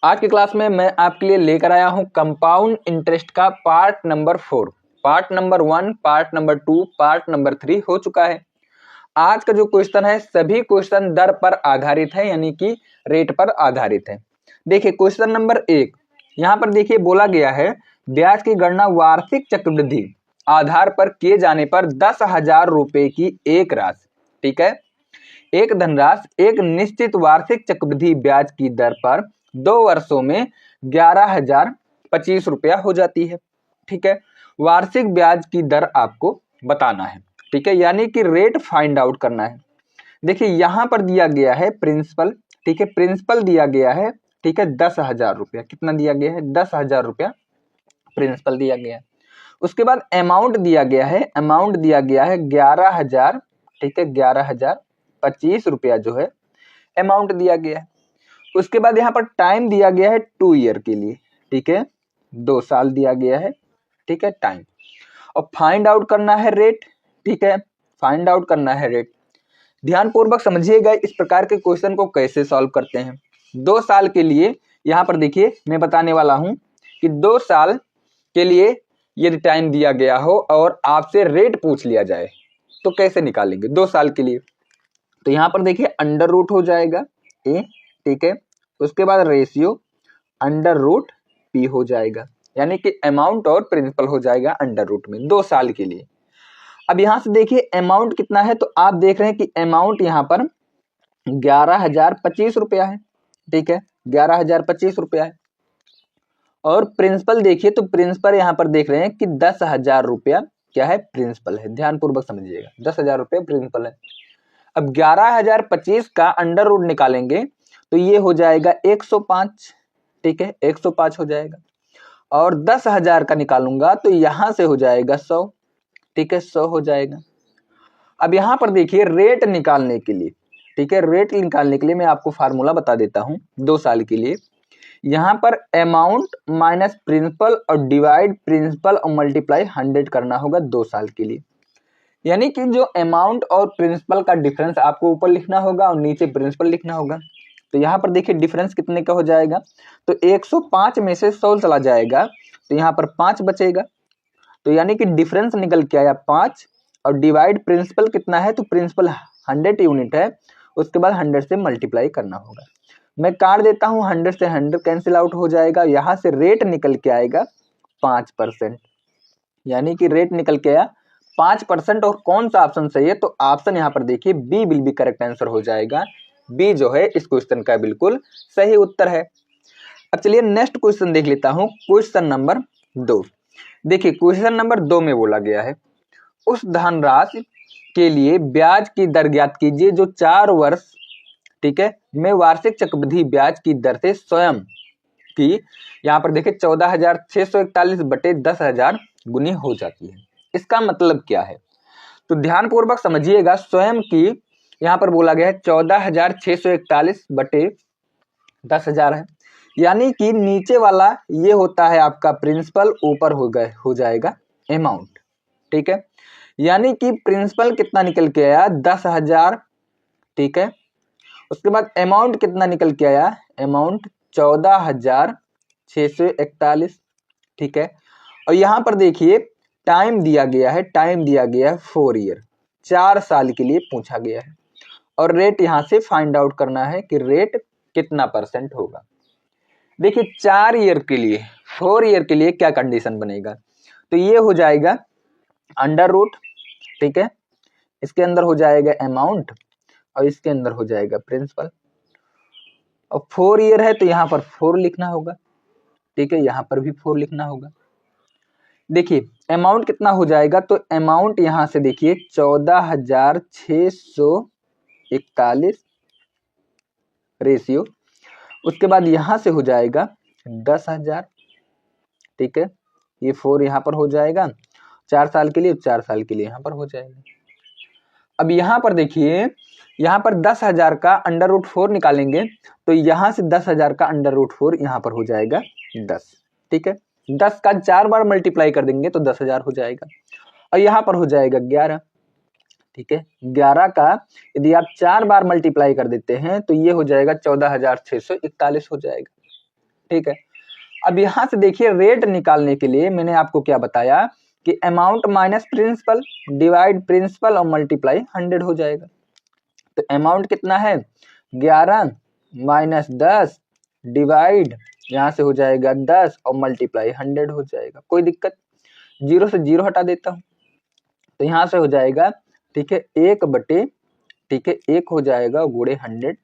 आज की क्लास में मैं आपके लिए लेकर आया हूं कंपाउंड इंटरेस्ट का part number 4। Part number 1, part number 2, part number 3 हो चुका है। आज का जो क्वेश्चन है सभी क्वेश्चन दर पर आधारित है, यानी कि रेट पर आधारित है। देखिए क्वेश्चन नंबर 1, यहाँ पर देखिए बोला गया है ब्याज की गणना वार्षिक चक्रवृद्धि आधार पर किए जाने पर 10,000 रुपए की एक राशि, ठीक है, एक धनराशि एक निश्चित वार्षिक चक्रवृद्धि ब्याज की दर पर 2 वर्षों में 11,025 रुपया हो जाती है। ठीक है, वार्षिक ब्याज की दर आपको बताना है। ठीक है, यानी कि रेट फाइंड आउट करना है। देखिए यहां पर दिया गया है प्रिंसिपल, ठीक है, प्रिंसिपल दिया गया है, ठीक है, 10,000 रुपया। कितना दिया गया है? 10,000 रुपया प्रिंसिपल दिया गया है। उसके बाद अमाउंट दिया गया है, अमाउंट दिया गया है 11,000, ठीक है, 11,025 रुपया जो है अमाउंट दिया गया है। उसके बाद यहाँ पर टाइम दिया गया है 2 ईयर के लिए, ठीक है, 2 साल दिया गया है, ठीक है, टाइम। और फाइंड आउट करना है रेट, ठीक है, फाइंड आउट करना है रेट। ध्यानपूर्वक समझिएगा इस प्रकार के क्वेश्चन को कैसे सॉल्व करते हैं। 2 साल के लिए यहाँ पर देखिए मैं बताने वाला हूं कि 2 साल के लिए यदि टाइम दिया गया हो और आपसे रेट पूछ लिया जाए तो कैसे निकालेंगे 2 साल के लिए। तो यहाँ पर देखिए अंडर रूट हो जाएगा ए, ठीक है, उसके बाद रेशियो अंडर रूट पी हो जाएगा, यानी कि अमाउंट और प्रिंसिपल हो जाएगा अंडर रूट में 2 साल के लिए। अब यहां से देखिए अमाउंट कितना है, तो आप देख रहे हैं कि अमाउंट यहाँ पर 11,025 रुपया है, ठीक है, 11,025 रुपया है। और प्रिंसिपल देखिए तो प्रिंसिपल यहाँ पर देख रहे हैं कि 10,000 रुपया क्या है, प्रिंसिपल है। ध्यानपूर्वक समझिएगा 10,000 रुपया प्रिंसिपल है। अब 11,025 का अंडर रूट निकालेंगे तो ये हो जाएगा 105, ठीक है, 105 हो जाएगा। और 10,000 का निकालूंगा तो यहां से हो जाएगा 100, ठीक है, 100 हो जाएगा। अब यहां पर देखिए रेट निकालने के लिए, ठीक है, रेट निकालने के लिए मैं आपको फार्मूला बता देता हूं 2 साल के लिए। यहां पर अमाउंट माइनस प्रिंसिपल और डिवाइड प्रिंसिपल और मल्टीप्लाई 100 करना होगा 2 साल के लिए। यानी कि जो अमाउंट और प्रिंसिपल का डिफरेंस आपको ऊपर लिखना होगा और नीचे प्रिंसिपल लिखना होगा। तो यहाँ पर देखिए डिफरेंस कितने का हो जाएगा, तो 105 में से 100 चला जाएगा तो यहाँ पर 5 बचेगा। तो यानी कि डिफरेंस निकल के आया 5। और डिवाइड प्रिंसिपल कितना है, तो प्रिंसिपल 100 यूनिट है, उसके बाद 100 से मल्टीप्लाई करना होगा। मैं काट देता हूँ, 100 से 100 कैंसिल आउट हो जाएगा। यहाँ से रेट निकल के आएगा 5%, यानी कि रेट निकल के आया 5%। और कौन सा ऑप्शन सही है, तो ऑप्शन यहाँ पर देखिए B will be correct answer हो जाएगा। बी जो है इस क्वेश्चन का बिल्कुल सही उत्तर है। अब चलिए नेक्स्ट क्वेश्चन देख लेता हूं, क्वेश्चन नंबर 2। देखिए क्वेश्चन नंबर 2 में बोला गया है उस धनराशि के लिए ब्याज की दर ज्ञात कीजिए जो 4 वर्ष, ठीक है, में वार्षिक चक्रवृद्धि ब्याज की दर से स्वयं की, यहाँ पर देखिए 14,641 बटे 10,000 गुनी हो जाती है। इसका मतलब क्या है, तो ध्यानपूर्वक समझिएगा। स्वयं की यहाँ पर बोला गया है 14,641 बटे 10,000 है, यानी कि नीचे वाला ये होता है आपका प्रिंसिपल, ऊपर हो जाएगा अमाउंट, ठीक है। यानी कि प्रिंसिपल कितना निकल के आया 10,000, ठीक है, उसके बाद अमाउंट कितना निकल के आया, अमाउंट 14,641, ठीक है। और यहाँ पर देखिए टाइम दिया गया है, टाइम दिया गया है 4 ईयर, 4 साल के लिए पूछा गया है। और रेट यहाँ से फाइंड आउट करना है कि रेट कितना परसेंट होगा। देखिए 4 ईयर के लिए, 4 ईयर के लिए क्या कंडीशन बनेगा, तो ये हो जाएगा अंडर रूट, ठीक है, इसके अंदर हो जाएगा अमाउंट और इसके अंदर हो जाएगा प्रिंसिपल। और 4 ईयर है तो यहाँ पर 4 लिखना होगा, ठीक है, यहाँ पर भी 4 लिखना होगा। देखिए अमाउंट कितना हो जाएगा, तो अमाउंट यहाँ से देखिए 14,641 रेशियो, उसके बाद यहाँ से हो जाएगा 10,000, ठीक है, ये 4 यहाँ पर हो जाएगा 4 साल के लिए, 4 साल के लिए यहाँ पर हो जाएगा। अब यहाँ पर देखिए यहाँ पर 10,000 का अंडर रूट 4 निकालेंगे तो यहाँ से 10,000 का अंडर रूट 4 यहाँ पर हो जाएगा 10, ठीक है, 10 का 4 बार मल्टीप्लाई कर देंगे तो 10,000 हो जाएगा। और यहाँ पर हो जाएगा 11, ठीक है, 11 का यदि आप 4 बार मल्टीप्लाई कर देते हैं तो ये हो जाएगा 14,641 हो जाएगा। ठीक है। अब यहाँ से देखिए रेट निकालने के लिए मैंने आपको क्या बताया कि amount minus principal divide principal और मल्टीप्लाई 100 हो जाएगा। तो अमाउंट कितना है 11 माइनस 10 डिवाइड यहाँ से हो जाएगा 10 और मल्टीप्लाई 100 हो जाएगा। कोई दिक्कत, जीरो से जीरो हटा देता हूँ तो यहाँ से हो जाएगा, ठीक है, 1/, ठीक है, 1 हो जाएगा गुणे 100,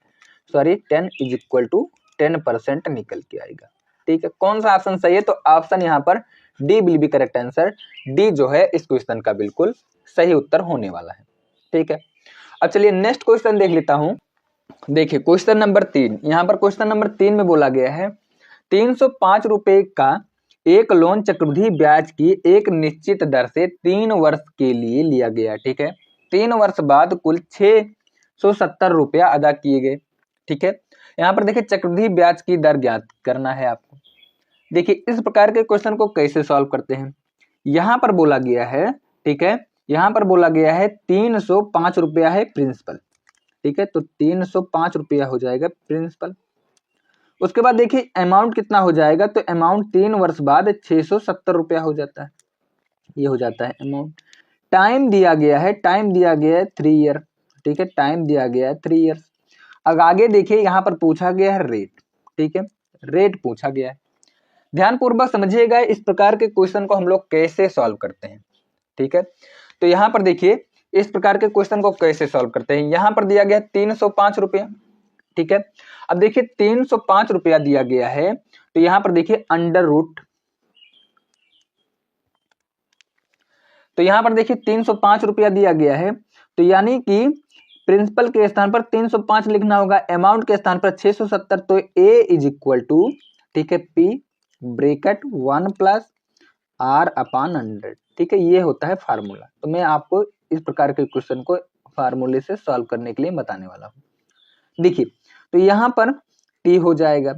सॉरी 10 इज इक्वल टू 10% निकल के आएगा। ठीक है, कौन सा ऑप्शन सही है? तो ऑप्शन यहाँ पर D will be correct answer. D जो है इस क्वेश्चन का बिल्कुल सही उत्तर होने वाला है। ठीक है, अब चलिए नेक्स्ट क्वेश्चन देख लेता हूं। देखिए क्वेश्चन नंबर 3, यहाँ पर क्वेश्चन नंबर 3 में बोला गया है 305 रुपए का एक लोन चक्रवृद्धि ब्याज की एक निश्चित दर से 3 वर्ष के लिए लिया गया। ठीक है, 3 वर्ष बाद कुल 670 रुपया अदा किए गए। ठीक है, यहाँ पर देखिए चक्रवृद्धि ब्याज की दर ज्ञात करना है आपको। देखिए इस प्रकार के क्वेश्चन को कैसे सॉल्व करते हैं। यहाँ पर बोला गया है, ठीक है, यहाँ पर बोला गया है 305 रुपया है प्रिंसिपल। ठीक है, तो 305 रुपया हो जाएगा प्रिंसिपल। उसके बाद देखिए अमाउंट कितना हो जाएगा, तो अमाउंट 3 वर्ष बाद 670 रुपया हो जाता है, ये हो जाता है अमाउंट। टाइम दिया गया है, टाइम दिया गया है 3 ईयर। ठीक है, टाइम दिया गया है 3 ईयर। अब आगे देखिए यहाँ पर पूछा गया है रेट। ठीक है, रेट पूछा गया है, ध्यानपूर्वक समझिएगा इस प्रकार के क्वेश्चन को हम लोग कैसे सॉल्व करते हैं। ठीक है, तो यहाँ पर देखिए इस प्रकार के क्वेश्चन को कैसे सॉल्व करते हैं। यहाँ पर दिया गया 305 रुपया। ठीक है, अब देखिए 305 रुपया दिया गया है, तो यहाँ पर देखिए अंडर रूट, तो यहाँ पर देखिए 305 रुपया दिया गया है, तो यानी कि प्रिंसिपल के स्थान पर 305 लिखना होगा, अमाउंट के स्थान पर 670, तो ए इज इक्वल टू, ठीक है, P bracket 1 plus R upon 100। ठीक है, ये होता है फार्मूला। तो मैं आपको इस प्रकार के क्वेश्चन को फार्मूले से सॉल्व करने के लिए बताने वाला हूँ। देखिए तो यहाँ पर टी हो जाएगा।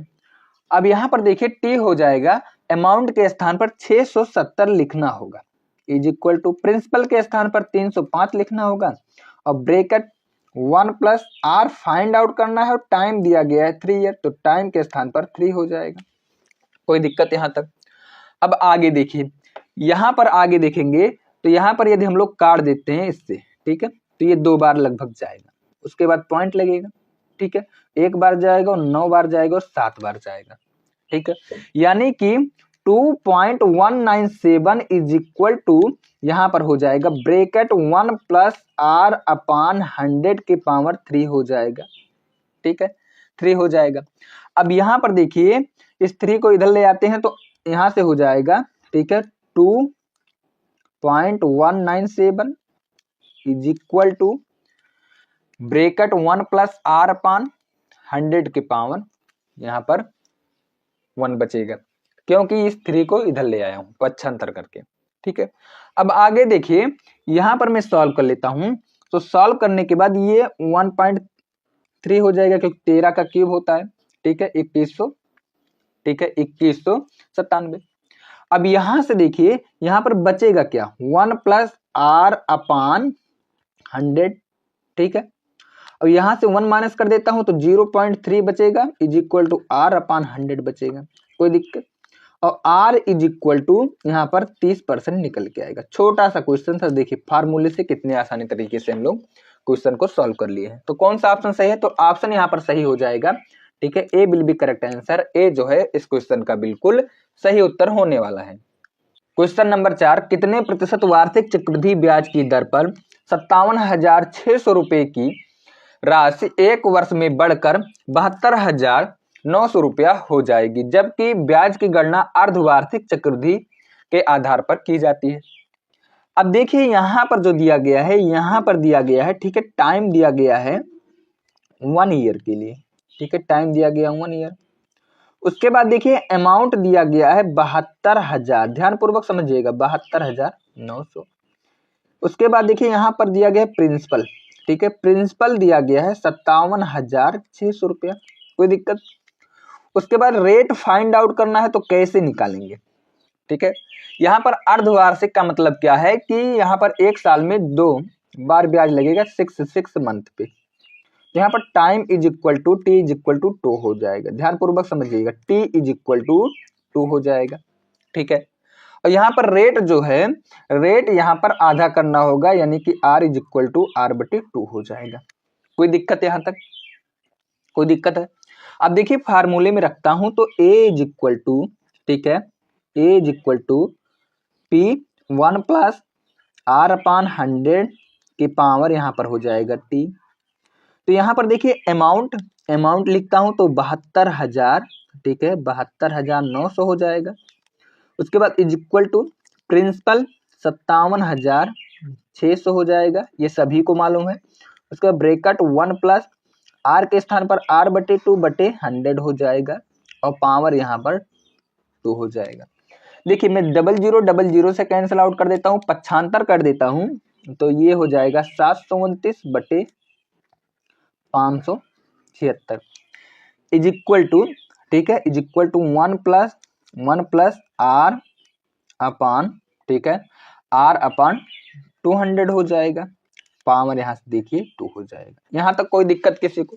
अब यहाँ पर देखिए टी हो जाएगा, अमाउंट के स्थान पर 670 लिखना होगा, इज इक्वल टू प्रिंसिपल के स्थान पर 305 लिखना होगा और bracket 1 plus R find out करना है और टाइम दिया गया है 3 ईयर, तो टाइम के स्थान पर 3 हो जाएगा। कोई दिक्कत यहाँ तक? अब आगे देखिए, यहाँ पर आगे देखेंगे तो यहाँ पर यदि हम लोग काट देते हैं इससे, ठीक है, तो ये 2 बार लगभग जाएगा, उसके बाद पॉइंट लगेगा। ठीक है, 1 बार जाएगा और 9 बार जाएगा और 7 बार जाएगा। ठीक है, यानी कि 2.197 इज इक्वल टू यहाँ पर हो जाएगा ब्रैकेट 1 प्लस आर अपॉन 100 के पावर 3 हो जाएगा। ठीक है, 3 हो जाएगा। अब यहाँ पर देखिए इस 3 को इधर ले आते हैं तो यहाँ से हो जाएगा, ठीक है, 2.197 is equal to bracket 1 plus R upon 100 के पावर, यहाँ पर 1 बचेगा क्योंकि इस 3 को इधर ले आया हूं पक्षांतर करके। ठीक है, अब आगे देखिए यहाँ पर मैं सॉल्व कर लेता हूं, तो सॉल्व करने के बाद ये 1.3 हो जाएगा क्योंकि 13 का क्यूब होता है। ठीक है, 2100, ठीक है, 2197। अब यहां से देखिए यहाँ पर बचेगा क्या, 1 प्लस आर अपॉन 100। ठीक है, और यहां से 1 माइनस कर देता हूं तो 0.3 बचेगा is equal to R upon 100 बचेगा। कोई दिक्कत? और आर इज इक्वल टू यहाँ पर 30% निकल के आएगा। छोटा सा क्वेश्चन था, देखिए फार्मूले से कितने आसानी तरीके से हम लोग क्वेश्चन को सॉल्व कर लिए हैं। तो कौन सा ऑप्शन सही है? तो ऑप्शन यहाँ पर सही हो जाएगा। ठीक है, ए will be correct answer. A जो है इस क्वेश्चन का बिल्कुल सही उत्तर होने वाला है। क्वेश्चन नंबर 4, कितने प्रतिशत वार्षिक चक्रवृद्धि ब्याज की दर पर 57,600 रुपए की राशि 1 वर्ष में बढ़कर 72,900 रुपया हो जाएगी, जबकि ब्याज की गणना अर्धवार्षिक चक्रवृद्धि के आधार पर की जाती है। अब देखिए यहाँ पर जो दिया गया है, यहाँ पर दिया गया है, ठीक है, टाइम दिया गया है 1 ईयर के लिए। ठीक है, टाइम दिया गया 1 ईयर। उसके बाद देखिए अमाउंट दिया गया है 72,000, ध्यानपूर्वक समझिएगा, 72,900। उसके बाद देखिए यहाँ पर दिया गया है प्रिंसिपल। ठीक है, प्रिंसिपल दिया गया है 57,600 रुपया। कोई दिक्कत? उसके बाद रेट फाइंड आउट करना है तो कैसे निकालेंगे? ठीक है, यहाँ पर अर्धवार्षिक का मतलब क्या है कि यहाँ पर 1 साल में 2 बार ब्याज लगेगा 6 मंथ पे। तो यहाँ पर time is equal to T is equal to 2 हो जाएगा। ध्यानपूर्वक समझिएगा, टी इज इक्वल टू 2 हो जाएगा, ठीक है। और यहाँ पर रेट जो है, रेट यहाँ पर आधा करना होगा, यानी कि R is equal to R बटे 2 हो जाएगा। कोई दिक्कत यहाँ तक? कोई दिक्कत है? अब देखिए फार्मूले में रखता हूं तो ए इज इक्वल टू, ठीक है, A is equal to P 1 plus R upon 100 की पावर यहाँ पर हो जाएगा टी। तो यहाँ पर देखिए अमाउंट लिखता हूं तो 72,000, ठीक है, 72,900 हो जाएगा। उसके बाद इज इक्वल टू प्रिंसिपल 57,600 हो जाएगा, ये सभी को मालूम है। उसके बाद ब्रेकेट 1 प्लस आर के स्थान पर आर बटे 2 बटे 100 हो जाएगा और पावर यहाँ पर 2 हो जाएगा। देखिए मैं 0000 से कैंसिल आउट कर देता हूँ, पक्षांतर कर देता हूँ, तो ये हो जाएगा 729 बटे 576 इज इक्वल टू, ठीक है, is equal to 1 plus R upon, ठीक है, आर अपान 200 हो जाएगा। पावर यहाँ से देखिए 2 हो जाएगा। यहाँ तक कोई दिक्कत किसी को?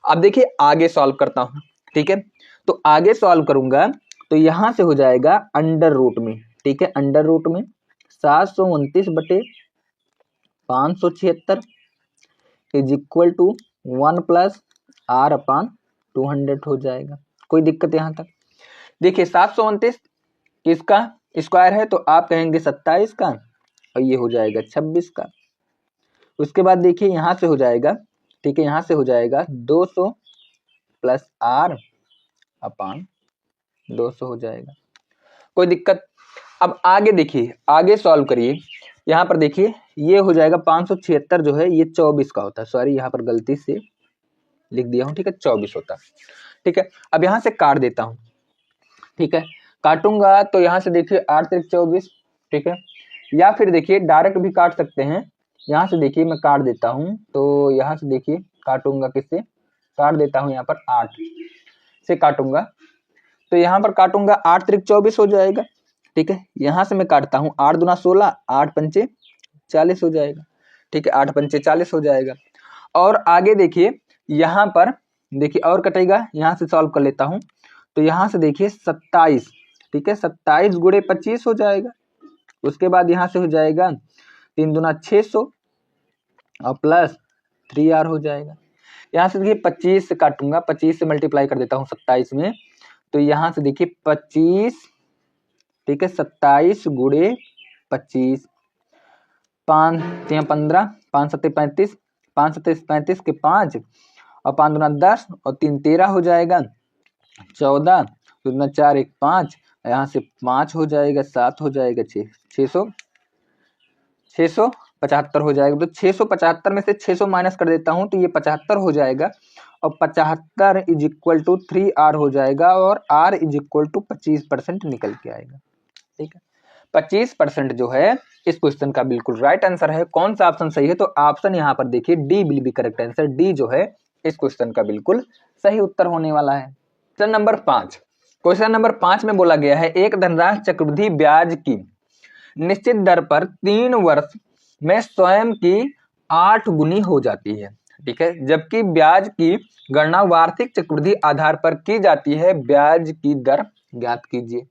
अब देखिए आगे सॉल्व करता हूँ, ठीक है। तो आगे सॉल्व करूंगा तो यहाँ से हो जाएगा अंडर रूट में, ठीक है, अंडर रूट में 729 बटे 576 is equal to 1 plus R upon 200 हो जाएगा। कोई दिक्कत यहाँ तक? देखिए 729 किसका स्क्वायर है, तो आप कहेंगे 27 का, और ये हो जाएगा 26 का। उसके बाद देखिए यहाँ से हो जाएगा, ठीक है, यहाँ से हो जाएगा 200 प्लस आर अपान 200 हो जाएगा। कोई दिक्कत? अब आगे देखिए, आगे सॉल्व करिए। यहाँ पर देखिए ये हो जाएगा 576 जो है ये 24 का होता है, सॉरी यहाँ पर गलती से लिख दिया हूँ, ठीक है, 24 होता है, ठीक है। अब यहाँ से काट देता हूँ, ठीक है, काटूंगा तो यहाँ से देखिए 8 त्रिक 24, ठीक है, या फिर देखिए डायरेक्ट भी काट सकते हैं। यहाँ से देखिए मैं काट देता हूँ, तो यहाँ से देखिए काटूंगा, किससे काट देता हूँ, यहाँ पर 8 से काटूंगा, तो यहाँ पर काटूंगा 8 त्रिक 24 हो जाएगा, ठीक है। यहाँ से मैं काटता हूँ 8 दूना 16, 8 पंचे 40 हो जाएगा, ठीक है, 8 पंचे 40 हो जाएगा। और आगे देखिए यहाँ पर देखिए और कटेगा, यहाँ से सॉल्व कर लेता हूँ, तो यहाँ से देखिए 27, ठीक है, 27 गुणे 25 हो जाएगा। उसके बाद यहाँ से हो जाएगा 3 दूना 600 और प्लस 3r हो जाएगा। यहाँ से देखिए 25 से काटूंगा, 25 से मल्टीप्लाई कर देता हूँ 27 में, तो यहाँ से देखिए 25, ठीक है, 27 गुणे 25, 5 3 15, 5 7 35, 5 7 35 के 5 और 5 दूना 10 और 3 13 हो जाएगा, 14 दूना 4 1 5, यहाँ से 5 हो जाएगा, 7 हो जाएगा, 675 हो जाएगा। तो 675 में से 600 माइनस कर देता हूँ तो ये 75 हो जाएगा, और 75 इज इक्वल टू 3r हो जाएगा, और r इज इक्वल टू 25% निकल के आएगा, ठीक है। 25% जो है इस क्वेश्चन का बिल्कुल राइट आंसर है। कौन सा ऑप्शन सही है, तो ऑप्शन यहाँ पर देखिए D will be correct answer. D जो है इस क्वेश्चन का बिल्कुल सही उत्तर होने वाला है। क्वेश्चन नंबर 5 में बोला गया है एक धनराशि चक्रवृद्धि ब्याज की निश्चित दर पर 3 वर्ष में स्वयं की 8 गुनी हो जाती है, ठीक है, जबकि ब्याज की गणना वार्षिक चक्रवृद्धि आधार पर की जाती है। ब्याज की दर ज्ञात कीजिए।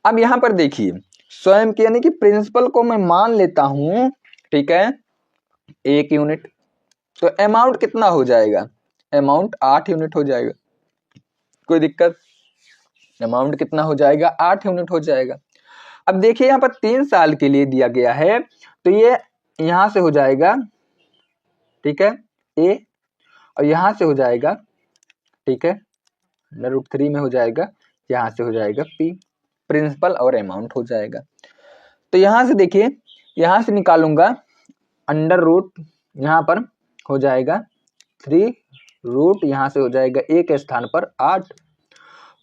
अब यहाँ पर देखिए स्वयं की यानी कि प्रिंसिपल को मैं मान लेता हूं, ठीक है, 1 यूनिट, तो अमाउंट कितना हो जाएगा, अमाउंट 8 यूनिट हो जाएगा। कोई दिक्कत? अमाउंट कितना हो जाएगा, 8 यूनिट हो जाएगा। अब देखिए यहाँ पर 3 साल के लिए दिया गया है, तो ये यहां से हो जाएगा, ठीक है, ए, और यहां से हो जाएगा, ठीक है, √3 में हो जाएगा, यहां से हो जाएगा पी, प्रिंसिपल और अमाउंट हो जाएगा। तो यहां से देखिए, यहां से निकालूंगा अंडर रूट, यहां पर हो जाएगा 3 रूट, यहां से हो जाएगा ए के स्थान पर 8,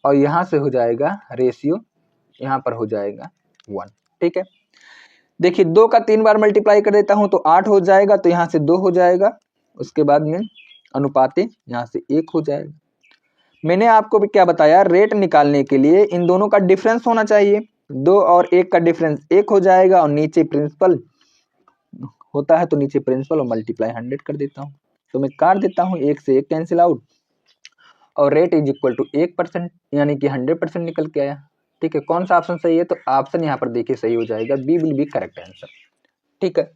और यहां से हो जाएगा रेशियो, यहां पर हो जाएगा 1, ठीक है। देखिए 2 का 3 बार मल्टीप्लाई कर देता हूं तो 8 हो जाएगा, तो यहां से 2 हो जाएगा, उसके बाद में अनुपाते यहां से 1 हो जाएगा। मैंने आपको भी क्या बताया, रेट निकालने के लिए इन दोनों का डिफरेंस होना चाहिए, 2 और 1 का डिफरेंस 1 हो जाएगा, और नीचे प्रिंसिपल होता है तो नीचे प्रिंसिपल और मल्टीप्लाई 100 कर देता हूं, तो मैं काट देता हूँ, 1 से 1 कैंसिल आउट, और रेट इज इक्वल टू 1%, यानी कि 100% निकल के आया। ठीक है, कौन सा ऑप्शन सही है? तो ऑप्शन यहाँ पर देखिए सही हो जाएगा, B will be correct answer. ठीक है,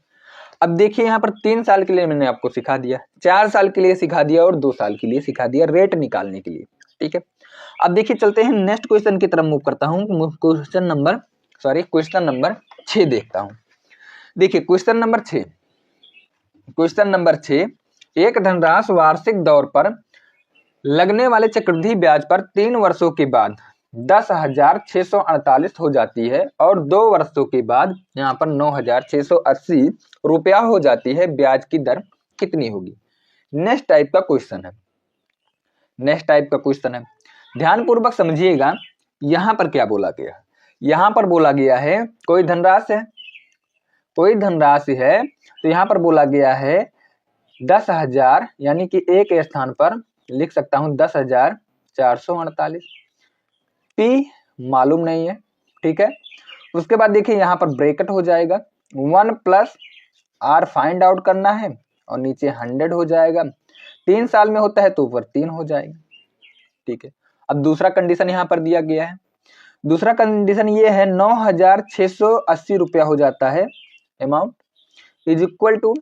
अब देखिए यहाँ पर 3 साल के लिए मैंने आपको सिखा दिया, 4 साल के लिए सिखा दिया और 2 साल के लिए सिखा दिया रेट निकालने के लिए। ठीक है, अब देखिए चलते हैं नेक्स्ट क्वेश्चन की तरफ मूव करता हूँ। क्वेश्चन नंबर 6 देखता हूँ। देखिए क्वेश्चन नंबर 6, एक धनराशि वार्षिक दौर पर लगने वाले चक्रवृद्धि ब्याज पर 3 वर्षों के बाद 10,648 हो जाती है और 2 वर्षों के बाद यहाँ पर 9,680 रुपया हो जाती है, ब्याज की दर कितनी होगी? नेक्स्ट टाइप का क्वेश्चन है, ध्यान पूर्वक समझिएगा। यहाँ पर क्या बोला गया? यहाँ पर बोला गया है कोई धनराशि है तो यहाँ पर बोला गया है 10,000, यानी कि एक स्थान पर लिख सकता हूं 10,448। पी मालूम नहीं है। ठीक है, उसके बाद देखिए यहाँ पर ब्रैकेट हो जाएगा, 1 प्लस आर फाइंड आउट करना है और नीचे 100 हो जाएगा। 3 साल में होता है तो ऊपर 3 हो जाएगा। ठीक है, अब दूसरा कंडीशन यहाँ पर दिया गया है। दूसरा कंडीशन ये है 9,680 रुपया हो जाता है amount, is equal to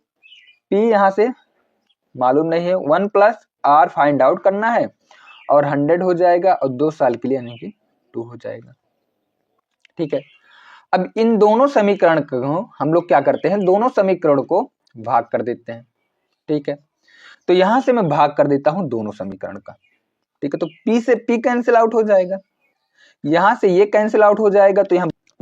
P यहाँ से मालूम नहीं है, 1 प्लस आर फाइंड आउट करना है और 100 हो जाएगा और 2 साल के लिए यानी कि 2 हो जाएगा। ठीक है, अब इन दोनों समीकरण को हम लोग क्या करते हैं, दोनों समीकरण को भाग कर देते हैं। ठीक है, तो यहां से मैं भाग कर देता हूं दोनों समीकरण का। ठीक है, तो पी से पी कैंसिल आउट हो जाएगा, यहां से ये कैंसिल आउट हो जाएगा, तो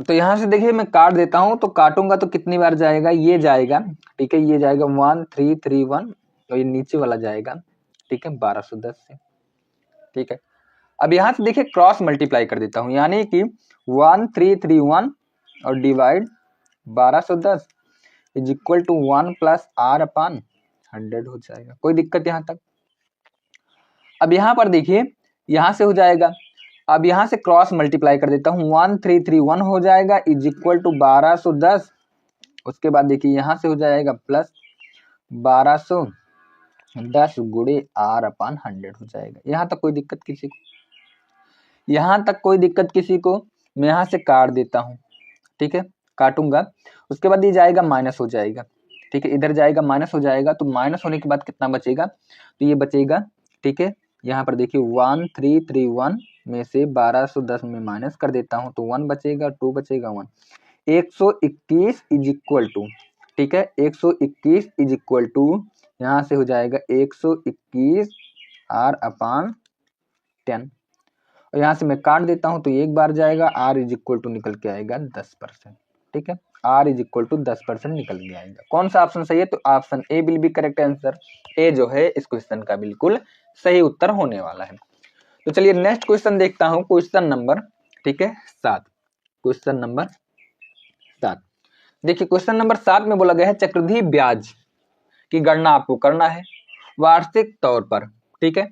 यहां से देखिए मैं काट देता हूं, तो काटूंगा तो कितनी बार जाएगा, ये जाएगा। ठीक है, ये जाएगा 1331, तो ये नीचे वाला जाएगा। ठीक है, 1210 से। ठीक है, अब यहां से देखिए क्रॉस मल्टीप्लाई कर देता हूं, यानी कि 1331 और divide 1210 is equal to 1 plus R upon 100 हो जाएगा। कोई दिक्कत यहां तक? अब यहां पर देखिए यहां से हो जाएगा, अब यहां से क्रॉस मल्टीप्लाई कर देता हूं, 1331 हो जाएगा इज इक्वल टू 1210। उसके बाद देखिए यहां से हो जाएगा प्लस 1210 गुणे आर अपान 100 हो जाएगा। यहां तक कोई दिक्कत किसी को? यहां तक कोई दिक्कत किसी को? मैं यहां से काट देता हूं। ठीक है, काटूंगा, उसके बाद ये जाएगा माइनस हो जाएगा। ठीक है, इधर जाएगा माइनस हो जाएगा, तो माइनस होने के बाद कितना बचेगा? तो ये बचेगा। ठीक है, यहाँ पर देखिए 1331 में से 1210 में माइनस कर देता हूं, तो 1 बचेगा, 2 बचेगा, 1, 121 इज इक्वल टू, ठीक है, 121 इज इक्वल टू यहाँ से हो जाएगा 121 आर अपान 10, और यहाँ से मैं काट देता हूं, तो एक बार जाएगा, आर इज इक्वल टू निकल के आएगा 10%। ठीक है, आर इज इक्वल टू 10% निकल के आएगा। कौन सा ऑप्शन सही है? तो option A will be correct answer. A जो है इस क्वेश्चन का बिल्कुल सही उत्तर होने वाला है। तो चलिए नेक्स्ट क्वेश्चन देखता हूं, क्वेश्चन नंबर, ठीक है, 7। क्वेश्चन नंबर 7 देखिए, क्वेश्चन नंबर 7 में बोला गया है चक्रवृद्धि ब्याज की गणना आपको करना है वार्षिक तौर पर। ठीक है,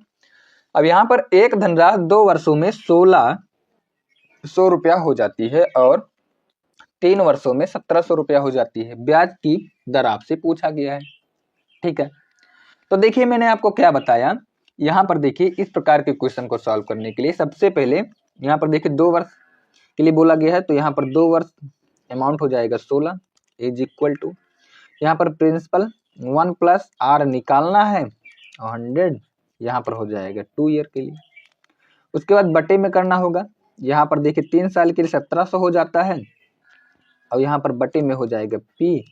अब यहां पर एक धनराशि 2 वर्षों में 1600 रुपया हो जाती है और 3 वर्षों में 1700 रुपया हो जाती है। ब्याज की दर आपसे पूछा गया है। ठीक है, तो देखिए मैंने आपको क्या बताया, यहाँ पर देखिए इस प्रकार के क्वेश्चन को सॉल्व करने के लिए सबसे पहले यहाँ पर देखिए 2 वर्ष के लिए बोला गया है, तो यहाँ पर 2 वर्ष अमाउंट हो जाएगा 16 इज इक्वल टू, यहाँ पर प्रिंसिपल 1 प्लस आर निकालना है और 100 यहाँ पर हो जाएगा 2 ईयर के लिए। उसके बाद बटे में करना होगा, यहाँ पर देखिए 3 साल के लिए 1700 हो जाता है और यहाँ पर बटे में हो जाएगा पी,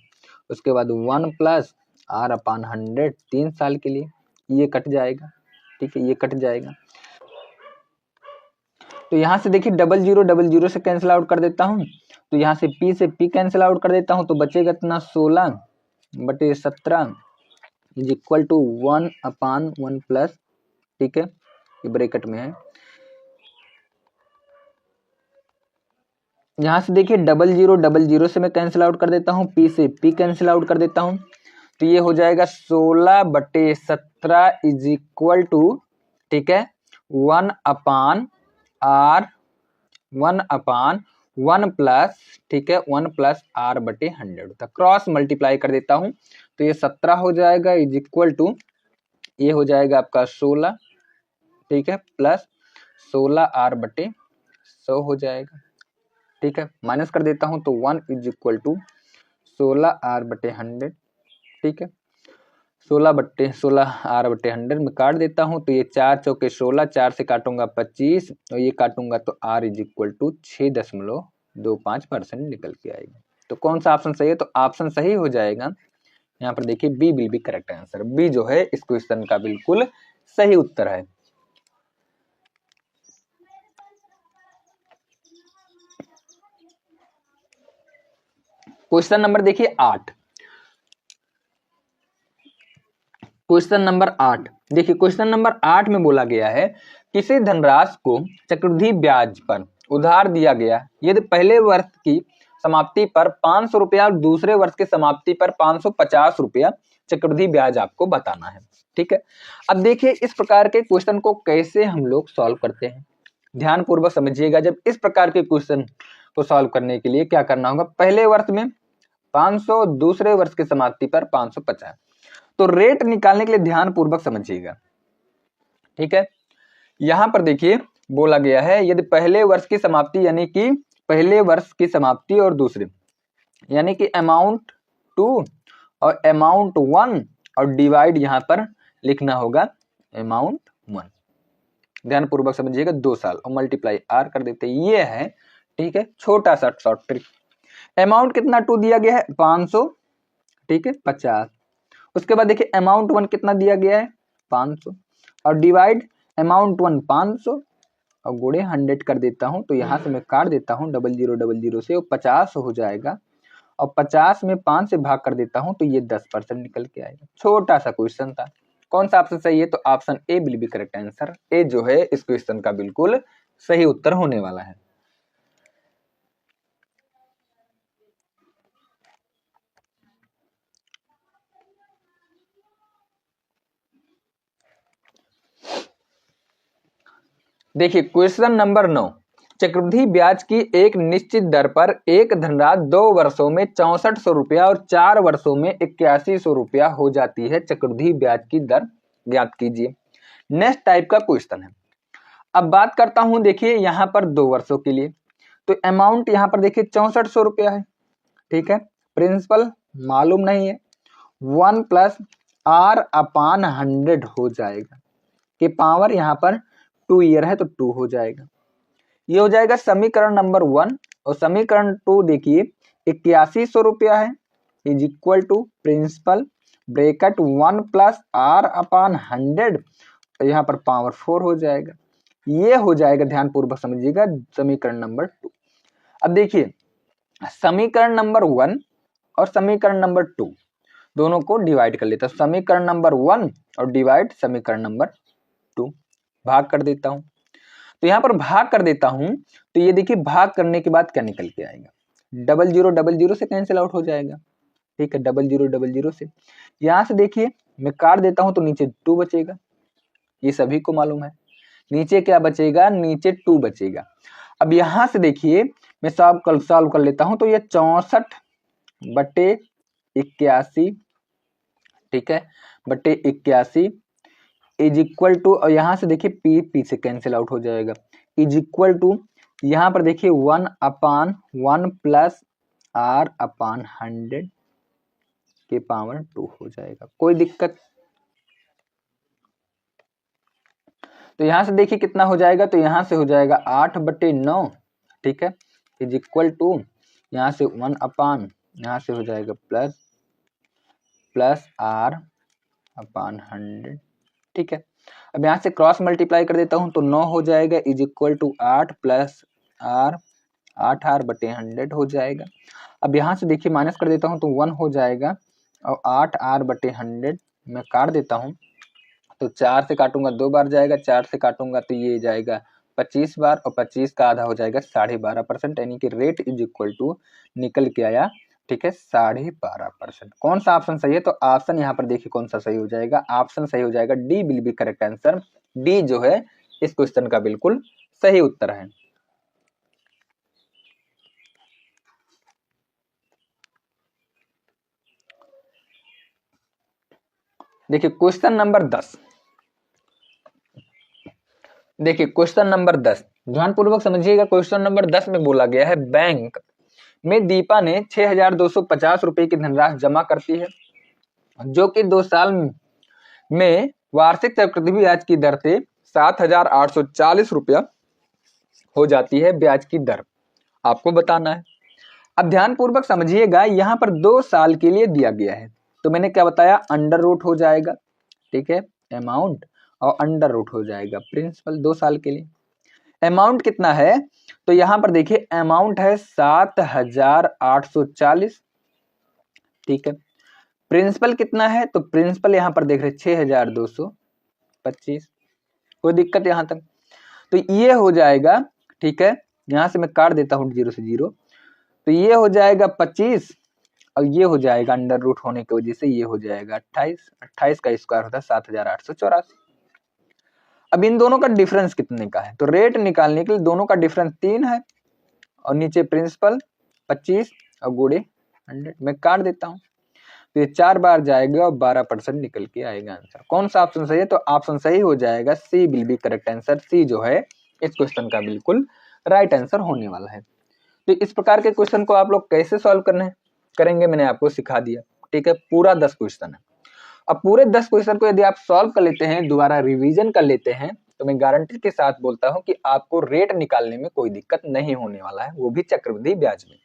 उसके बाद 1 प्लस आर अपान 100 3 साल के लिए, ये कट जाएगा। ठीक है, ये कट जाएगा, तो यहाँ से देखिए 00 से कैंसिल आउट कर देता हूँ, तो यहाँ से पी कैंसिल आउट कर देता हूँ, तो बचेगा इतना 16 बटे 17 is equal to 1 upon 1 plus, ठीक है, ये ब्रैकेट में है। यहाँ से देखिए 00 से मैं कैंसिल आउट कर देता हूँ, पी से पी कैंसिल आउट कर देता हूँ, तो ये हो जाएगा 16 बटे 17 इज इक्वल टू, ठीक है, 1 अपान आर 1 अपान 1 प्लस, ठीक है, 1 प्लस आर बटे 100 होता है। क्रॉस मल्टीप्लाई कर देता हूं, तो ये 17 हो जाएगा इज इक्वल टू ये हो जाएगा आपका 16, ठीक है, प्लस 16r/100 हो जाएगा, ठीक है। माइनस कर देता हूं तो 1 इज इक्वल टू 16r/100, ठीक है। 16r/100 में काट देता हूं तो ये 4 चौके 16, 4 से काटूंगा 25 और ये काटूंगा तो r इज इक्वल टू 6.25% निकल के आएगा। तो कौन सा ऑप्शन सही है? तो ऑप्शन सही हो जाएगा यहाँ पर देखिए B will be correct answer. B जो है इस क्वेश्चन का बिल्कुल सही उत्तर है। क्वेश्चन नंबर देखिए 8। क्वेश्चन नंबर 8 देखिए, क्वेश्चन नंबर 8 में बोला गया है किसी धनराशि को चक्रवृद्धि ब्याज पर उधार दिया गया यदि पहले वर्ष की समाप्ति पर 500 रुपया और दूसरे वर्ष की समाप्ति पर 550 रुपया चक्रवृद्धि ब्याज आपको बताना है, ठीक है। अब देखिए इस प्रकार के क्वेश्चन को कैसे हम लोग सॉल्व करते हैं, ध्यान पूर्वक समझिएगा। जब इस प्रकार के क्वेश्चन को सॉल्व करने के लिए क्या करना होगा, पहले वर्ष में 500, दूसरे वर्ष की समाप्ति पर 550, तो रेट निकालने के लिए ध्यान पूर्वक समझिएगा, ठीक है। यहां पर देखिए बोला गया है यदि पहले वर्ष की समाप्ति यानी कि पहले वर्ष की समाप्ति और दूसरे यानी कि अमाउंट 2 और अमाउंट 1 और डिवाइड यहां पर लिखना होगा अमाउंट 1। ध्यान पूर्वक समझिएगा, 2 साल और मल्टीप्लाई आर कर देते, ये है, ठीक है, छोटा सा शॉर्ट ट्रिक। अमाउंट कितना 2 दिया गया है 500, ठीक है, 50। उसके बाद देखिए अमाउंट 1 कितना दिया गया है 500 और डिवाइड अमाउंट 1 500 और गुणे 100 कर देता हूं तो यहां से मैं काट देता हूं 0000 से, वो 50 हो जाएगा और 50 में 5 से भाग कर देता हूं तो ये 10% निकल के आएगा। छोटा सा क्वेश्चन था। कौन सा ऑप्शन सही है? तो option A will be correct answer. A जो है इस क्वेश्चन का बिल्कुल सही उत्तर होने वाला है। देखिए क्वेश्चन नंबर 9, चक्रवृद्धि ब्याज की एक निश्चित दर पर एक धनराशि 2 वर्षों में 6400 रुपया और 4 वर्षों में 8100 रुपया हो जाती है। चक्रवृद्धि ब्याज की दर ज्ञात कीजिए। नेक्स्ट टाइप का क्वेश्चन है। अब बात करता हूं देखिए यहां पर 2 वर्षों के लिए, तो अमाउंट यहां पर देखिए 6400 रुपया है, ठीक है। प्रिंसिपल मालूम नहीं है, 1 प्लस R/100 हो जाएगा कि पावर यहां पर 2 ईयर है तो 2 हो जाएगा। ये हो जाएगा समीकरण नंबर 1 और समीकरण 2 देखिए 8100 रुपया है is equal to principal bracket 1 plus R/100 यहाँ पर पावर 4 हो जाएगा। ये हो जाएगा, ध्यान पूर्वक समझिएगा, समीकरण नंबर 2। अब देखिए समीकरण नंबर 1 और समीकरण नंबर 2 दोनों को डिवाइड कर लेता हूं। समीकरण नंबर 1 और डिवाइड समीकरण नंबर 2, भाग कर देता हूं। तो यहां पर भाग कर देता हूं तो ये देखिए भाग करने के बाद क्या निकल के आएगा, 0000 से कैंसिल आउट हो जाएगा, ठीक है, 0000 से। यहां से देखिए मैं काट देता हूं तो नीचे 2 बचेगा, ये सभी को मालूम है। नीचे क्या बचेगा, नीचे 2 बचेगा। अब यहां से देखिए मैं सॉल्व कर लेता हूं तो ये 64/81, ठीक है, बटे 81 इज इक्वल टू, और यहां से देखिए पी से कैंसिल आउट हो जाएगा, इज इक्वल टू यहां पर देखिए 1/1 प्लस R/100 के पावर 2 हो जाएगा। कोई दिक्कत? तो यहां से देखिए कितना हो जाएगा, तो यहां से हो जाएगा 8/9, ठीक है, इज इक्वल टू यहां से 1/, यहां से हो जाएगा प्लस R/100, ठीक है। अब यहां से क्रॉस मल्टीप्लाई कर देता हूं तो 9 हो जाएगा is equal to 8 plus R, 8R/100 हो जाएगा। अब यहां से देखिए माइनस कर देता हूं तो 1 हो जाएगा और 8R/100 मैं काट देता हूं तो 4 से काटूंगा 2 बार जाएगा, 4 से काटूंगा तो ये जाएगा 25 बार और 25 का आधा हो जाएगा 12.5%, यानी कि रेट इज इक्वल टू निकल के आया, ठीक है, 12.5%। कौन सा ऑप्शन सही है? तो ऑप्शन यहाँ पर देखिए कौन सा सही हो जाएगा, ऑप्शन सही हो जाएगा D will be correct answer. D जो है इस क्वेश्चन का बिल्कुल सही उत्तर है। देखिए क्वेश्चन नंबर 10, देखिए क्वेश्चन नंबर 10 ध्यानपूर्वक समझिएगा। क्वेश्चन नंबर 10 में बोला गया है बैंक में दीपा ने 6,250 रुपए की धनराशि जमा करती है, जो कि 2 साल में वार्षिक चक्रवृद्धि ब्याज की दर से 7,840 रुपया हो जाती है ब्याज की दर। आपको बताना है। अब ध्यानपूर्वक समझिएगा, यहाँ पर 2 साल के लिए दिया गया है, तो मैंने क्या बताया, अंडर रूट हो जाएगा, ठीक है, अमाउंट और अंडर रूट हो जाएगा प्रिंसिपल 2 साल के लिए। अमाउंट कितना है, तो यहां पर देखिए अमाउंट है 7,840, ठीक है। प्रिंसिपल कितना है, तो प्रिंसिपल यहां पर देख रहे 6,225। कोई दिक्कत यहां तक, तो ये हो जाएगा, ठीक है। यहां से मैं काट देता हूं 0 से 0, तो ये हो जाएगा 25 और ये हो जाएगा अंडर रूट होने की वजह से ये हो जाएगा 28। 28 का स्क्वायर होता है 7,884। अब इन दोनों का डिफरेंस कितने का है, तो रेट निकालने के लिए दोनों का डिफरेंस 3 है और नीचे प्रिंसिपल 25 और गुणे 100। मैं काट देता हूं, तो ये 4 बार जाएगा और 12% निकल के आएगा आंसर। कौन सा ऑप्शन सही है, तो ऑप्शन सही हो जाएगा सी विल बी करेक्ट आंसर। सी जो है इस क्वेश्चन का बिल्कुल राइट आंसर होने वाला है। तो इस प्रकार के क्वेश्चन को आप लोग कैसे सॉल्व करेंगे मैंने आपको सिखा दिया, ठीक है। पूरा 10 क्वेश्चन है। अब पूरे 10 क्वेश्चन को यदि आप सॉल्व कर लेते हैं, दोबारा रिवीजन कर लेते हैं, तो मैं गारंटी के साथ बोलता हूं कि आपको रेट निकालने में कोई दिक्कत नहीं होने वाला है, वो भी चक्रवृद्धि ब्याज में,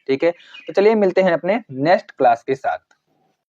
ठीक है। तो चलिए मिलते हैं अपने नेक्स्ट क्लास के साथ।